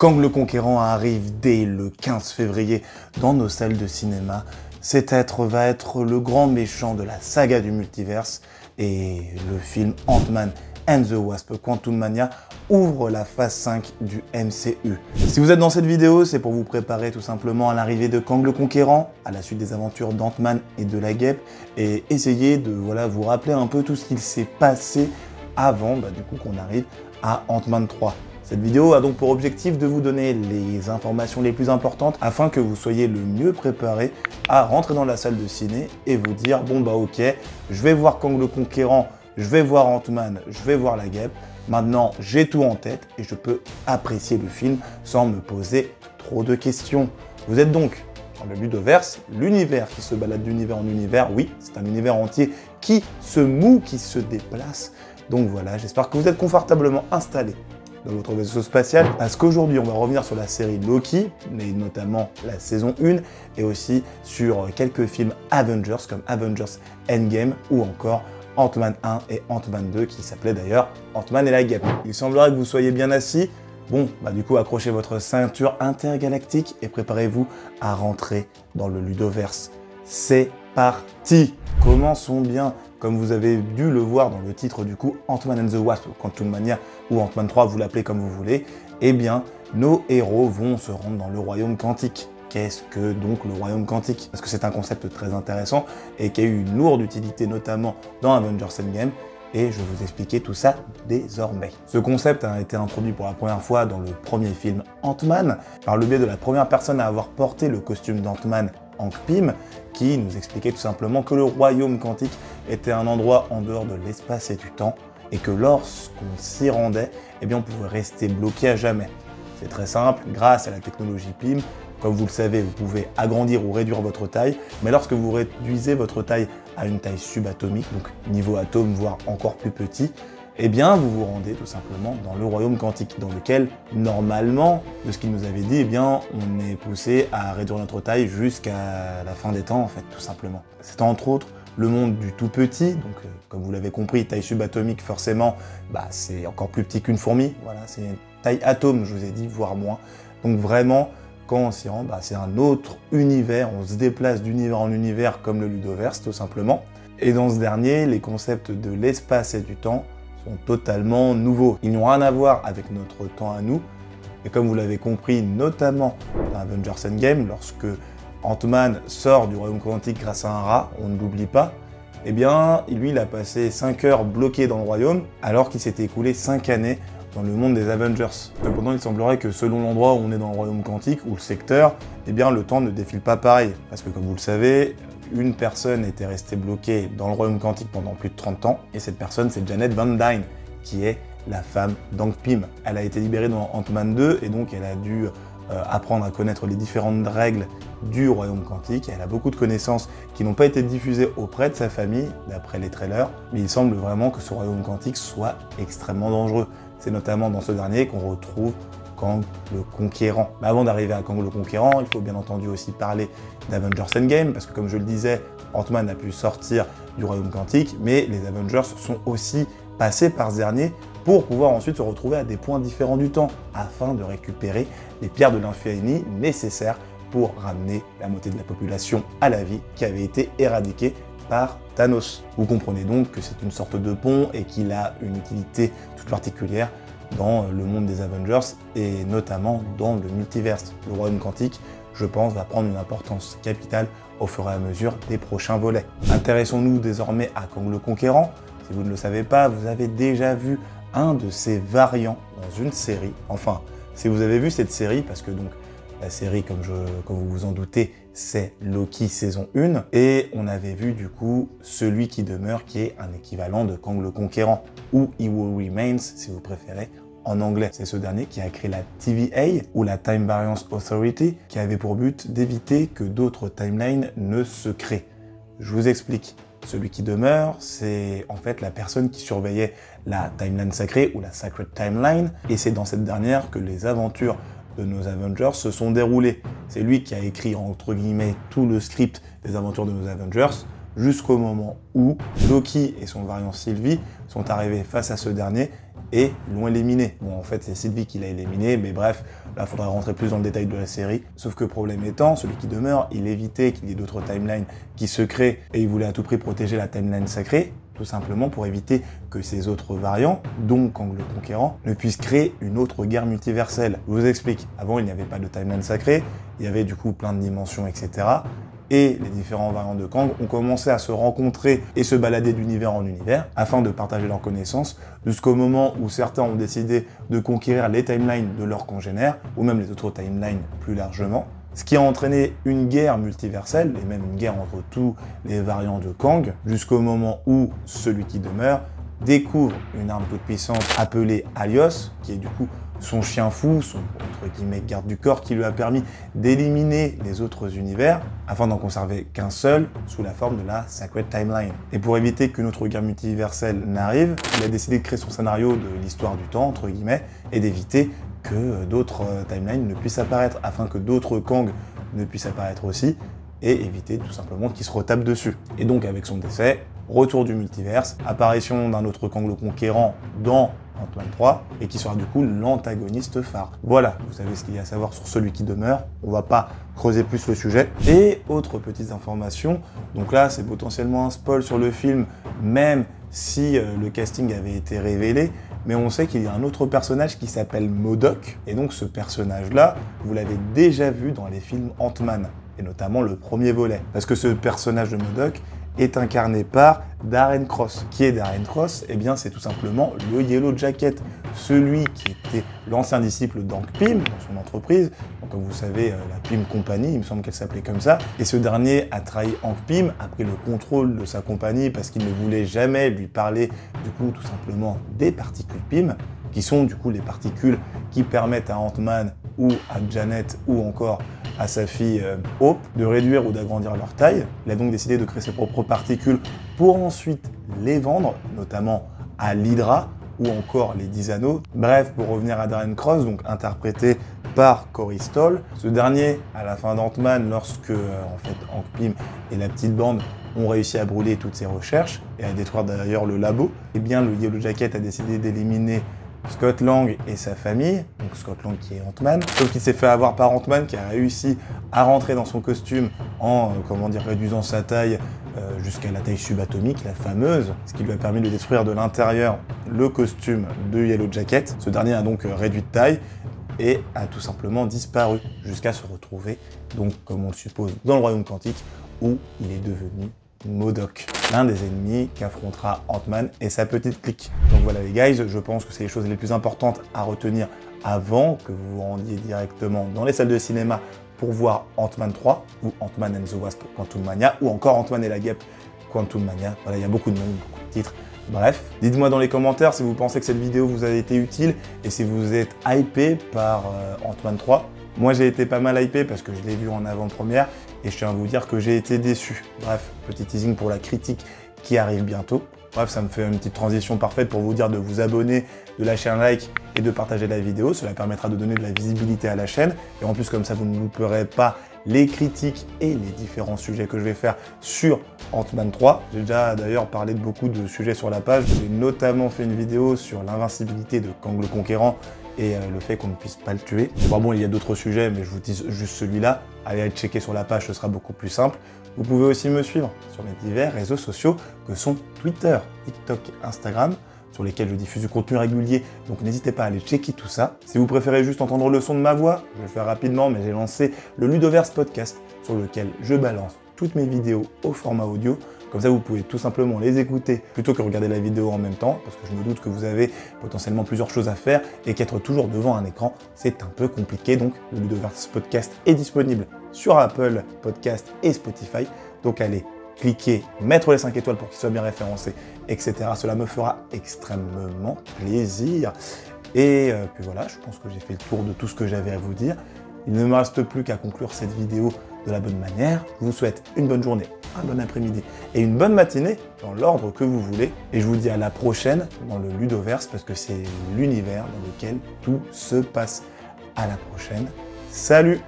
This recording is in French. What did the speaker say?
Kang le Conquérant arrive dès le 15 février dans nos salles de cinéma. Cet être va être le grand méchant de la saga du multiverse et le film Ant-Man and the Wasp Quantumania ouvre la phase 5 du MCU. Si vous êtes dans cette vidéo, c'est pour vous préparer tout simplement à l'arrivée de Kang le Conquérant, à la suite des aventures d'Ant-Man et de la Guêpe, et essayer de vous rappeler un peu tout ce qu'il s'est passé avant du coup qu'on arrive à Ant-Man 3. Cette vidéo a donc pour objectif de vous donner les informations les plus importantes afin que vous soyez le mieux préparé à rentrer dans la salle de ciné et vous dire bon ok, je vais voir Kang le Conquérant, je vais voir Ant-Man, je vais voir la Guêpe. Maintenant, j'ai tout en tête et je peux apprécier le film sans me poser trop de questions. Vous êtes donc dans le Ludoverse, l'univers qui se balade d'univers en univers. Oui, c'est un univers entier qui se moue, qui se déplace. Donc voilà, j'espère que vous êtes confortablement installés dans votre vaisseau spatial, parce qu'aujourd'hui on va revenir sur la série Loki, mais notamment la saison 1, et aussi sur quelques films Avengers, comme Avengers Endgame, ou encore Ant-Man 1 et Ant-Man 2, qui s'appelait d'ailleurs Ant-Man et la Guêpe. Il semblerait que vous soyez bien assis. Bon, du coup, accrochez votre ceinture intergalactique et préparez-vous à rentrer dans le Ludoverse. C'est parti! Commençons bien. Comme vous avez dû le voir dans le titre du coup, Ant-Man and the Wasp Quantumania ou Ant-Man 3, vous l'appelez comme vous voulez, eh bien, nos héros vont se rendre dans le royaume quantique. Qu'est-ce que donc le royaume quantique? Parce que c'est un concept très intéressant et qui a eu une lourde utilité notamment dans Avengers Endgame, et je vais vous expliquer tout ça désormais. Ce concept a été introduit pour la première fois dans le premier film Ant-Man, par le biais de la première personne à avoir porté le costume d'Ant-Man, Hank Pym, qui nous expliquait tout simplement que le royaume quantique était un endroit en dehors de l'espace et du temps, et que lorsqu'on s'y rendait, eh bien on pouvait rester bloqué à jamais. C'est très simple, grâce à la technologie Pym, comme vous le savez, vous pouvez agrandir ou réduire votre taille, mais lorsque vous réduisez votre taille à une taille subatomique, donc niveau atome, voire encore plus petit, eh bien vous vous rendez tout simplement dans le royaume quantique, dans lequel, normalement, de ce qu'il nous avait dit, eh bien on est poussé à réduire notre taille jusqu'à la fin des temps, en fait, tout simplement. C'est entre autres le monde du tout petit, donc comme vous l'avez compris, taille subatomique, forcément, c'est encore plus petit qu'une fourmi, voilà, c'est une taille atome, je vous ai dit, voire moins. Donc vraiment, quand on s'y rend, c'est un autre univers, on se déplace d'univers en univers comme le Ludoverse, tout simplement. Et dans ce dernier, les concepts de l'espace et du temps sont totalement nouveaux. Ils n'ont rien à voir avec notre temps à nous, et comme vous l'avez compris, notamment dans Avengers Endgame, lorsque Ant-Man sort du royaume quantique grâce à un rat, on ne l'oublie pas, eh bien, lui, il a passé 5 heures bloqué dans le royaume, alors qu'il s'était écoulé 5 années dans le monde des Avengers. Cependant, il semblerait que selon l'endroit où on est dans le royaume quantique, ou le secteur, eh bien, le temps ne défile pas pareil. Parce que comme vous le savez, une personne était restée bloquée dans le royaume quantique pendant plus de 30 ans, et cette personne, c'est Janet Van Dyne, qui est la femme d'Hank Pym. Elle a été libérée dans Ant-Man 2, et donc elle a dû apprendre à connaître les différentes règles du royaume quantique. Elle a beaucoup de connaissances qui n'ont pas été diffusées auprès de sa famille, d'après les trailers, mais il semble vraiment que ce royaume quantique soit extrêmement dangereux. C'est notamment dans ce dernier qu'on retrouve Kang le Conquérant. Mais avant d'arriver à Kang le Conquérant, il faut bien entendu aussi parler d'Avengers Endgame, parce que comme je le disais, Ant-Man a pu sortir du royaume quantique, mais les Avengers sont aussi passés par ce dernier pour pouvoir ensuite se retrouver à des points différents du temps, afin de récupérer les pierres de l'infini nécessaires pour ramener la moitié de la population à la vie qui avait été éradiquée par Thanos. Vous comprenez donc que c'est une sorte de pont et qu'il a une utilité toute particulière dans le monde des Avengers et notamment dans le multiverse. Le royaume quantique, je pense, va prendre une importance capitale au fur et à mesure des prochains volets. Intéressons-nous désormais à Kang le Conquérant. Si vous ne le savez pas, vous avez déjà vu un de ses variants dans une série. Enfin, si vous avez vu cette série, parce que donc la série, comme vous vous en doutez, c'est Loki saison 1, et on avait vu du coup celui qui demeure, qui est un équivalent de Kang le Conquérant, ou He Who Remains, si vous préférez, en anglais. C'est ce dernier qui a créé la TVA, ou la Time Variance Authority, qui avait pour but d'éviter que d'autres timelines ne se créent. Je vous explique. Celui qui demeure, c'est en fait la personne qui surveillait la timeline sacrée, ou la Sacred Timeline, et c'est dans cette dernière que les aventures de nos Avengers se sont déroulées. C'est lui qui a écrit, entre guillemets, tout le script des aventures de nos Avengers, jusqu'au moment où Loki et son variant Sylvie sont arrivés face à ce dernier et l'ont éliminé. Bon, en fait, c'est Sylvie qui l'a éliminé, mais bref, là, il faudra rentrer plus dans le détail de la série. Sauf que problème étant, celui qui demeure, il évitait qu'il y ait d'autres timelines qui se créent et il voulait à tout prix protéger la timeline sacrée, tout simplement pour éviter que ces autres variants, dont Kang le Conquérant, ne puissent créer une autre guerre multiverselle. Je vous explique, avant il n'y avait pas de timeline sacrée, il y avait du coup plein de dimensions, etc. Et les différents variants de Kang ont commencé à se rencontrer et se balader d'univers en univers afin de partager leurs connaissances jusqu'au moment où certains ont décidé de conquérir les timelines de leurs congénères ou même les autres timelines plus largement. Ce qui a entraîné une guerre multiverselle et même une guerre entre tous les variants de Kang jusqu'au moment où celui qui demeure découvre une arme toute puissante appelée Alios, qui est du coup son chien fou, son entre guillemets garde du corps qui lui a permis d'éliminer les autres univers afin d'en conserver qu'un seul sous la forme de la Sacred Timeline. Et pour éviter qu'une autre guerre multiverselle n'arrive, il a décidé de créer son scénario de l'histoire du temps entre guillemets et d'éviter que d'autres timelines ne puissent apparaître afin que d'autres Kang ne puissent apparaître aussi et éviter tout simplement qu'ils se retapent dessus. Et donc avec son décès, retour du multiverse, apparition d'un autre Kang le Conquérant dans Ant-Man 3 et qui sera du coup l'antagoniste phare. Voilà, vous savez ce qu'il y a à savoir sur celui qui demeure, on va pas creuser plus le sujet. Et autres petites informations, donc là c'est potentiellement un spoil sur le film, même si le casting avait été révélé, mais on sait qu'il y a un autre personnage qui s'appelle MODOK, et donc ce personnage-là, vous l'avez déjà vu dans les films Ant-Man, et notamment le premier volet, parce que ce personnage de MODOK est incarné par Darren Cross. Qui est Darren Cross? Eh bien, c'est tout simplement le Yellow Jacket, celui qui était l'ancien disciple d'Hank Pym dans son entreprise. Donc, comme vous savez, la Pym Company, il me semble qu'elle s'appelait comme ça. Et ce dernier a trahi Hank Pym, a pris le contrôle de sa compagnie parce qu'il ne voulait jamais lui parler, du coup, tout simplement des particules Pym, qui sont du coup les particules qui permettent à Ant-Man ou à Janet ou encore à sa fille Hope de réduire ou d'agrandir leur taille. Il a donc décidé de créer ses propres particules pour ensuite les vendre, notamment à l'Hydra ou encore les 10 anneaux. Bref, pour revenir à Darren Cross, donc interprété par Corey Stoll, ce dernier, à la fin d'Ant-Man, lorsque en fait Hank Pym et la petite bande ont réussi à brûler toutes ses recherches et à détruire d'ailleurs le labo, eh bien le Yellow Jacket a décidé d'éliminer Scott Lang et sa famille, donc Scott Lang qui est Ant-Man, sauf qu'il s'est fait avoir par Ant-Man qui a réussi à rentrer dans son costume en réduisant sa taille jusqu'à la taille subatomique, la fameuse, ce qui lui a permis de détruire de l'intérieur le costume de Yellow Jacket. Ce dernier a donc réduit de taille et a tout simplement disparu jusqu'à se retrouver, donc comme on le suppose, dans le royaume quantique où il est devenu MODOK, l'un des ennemis qu'affrontera Ant-Man et sa petite clique. Donc voilà les guys, je pense que c'est les choses les plus importantes à retenir avant que vous vous rendiez directement dans les salles de cinéma pour voir Ant-Man 3 ou Ant-Man and the Wasp Quantumania ou encore Ant-Man et la Guêpe Quantumania. Voilà, il y a beaucoup de noms, beaucoup de titres. Bref, dites-moi dans les commentaires si vous pensez que cette vidéo vous a été utile et si vous êtes hypé par Ant-Man 3. Moi j'ai été pas mal hypé parce que je l'ai vu en avant-première et je tiens à vous dire que j'ai été déçu. Bref, petit teasing pour la critique qui arrive bientôt. Bref, ça me fait une petite transition parfaite pour vous dire de vous abonner, de lâcher un like et de partager la vidéo. Cela permettra de donner de la visibilité à la chaîne. Et en plus, comme ça, vous ne louperez pas les critiques et les différents sujets que je vais faire sur Ant-Man 3. J'ai déjà d'ailleurs parlé de beaucoup de sujets sur la page. J'ai notamment fait une vidéo sur l'invincibilité de Kang le Conquérant et le fait qu'on ne puisse pas le tuer. Bon, il y a d'autres sujets, mais je vous dis juste celui-là. Allez checker sur la page, ce sera beaucoup plus simple. Vous pouvez aussi me suivre sur mes divers réseaux sociaux que sont Twitter, TikTok et Instagram, sur lesquels je diffuse du contenu régulier, donc n'hésitez pas à aller checker tout ça. Si vous préférez juste entendre le son de ma voix, je vais le faire rapidement, mais j'ai lancé le Ludoverse Podcast, sur lequel je balance toutes mes vidéos au format audio. Comme ça, vous pouvez tout simplement les écouter plutôt que regarder la vidéo en même temps, parce que je me doute que vous avez potentiellement plusieurs choses à faire et qu'être toujours devant un écran, c'est un peu compliqué. Donc, le Ludoverse Podcast est disponible sur Apple Podcast et Spotify. Donc, allez cliquer, mettre les 5 étoiles pour qu'il soit bien référencé, etc. Cela me fera extrêmement plaisir. Et puis voilà, je pense que j'ai fait le tour de tout ce que j'avais à vous dire. Il ne me reste plus qu'à conclure cette vidéo de la bonne manière. Je vous souhaite une bonne journée, un bon après-midi et une bonne matinée dans l'ordre que vous voulez. Et je vous dis à la prochaine dans le Ludoverse parce que c'est l'univers dans lequel tout se passe. À la prochaine. Salut!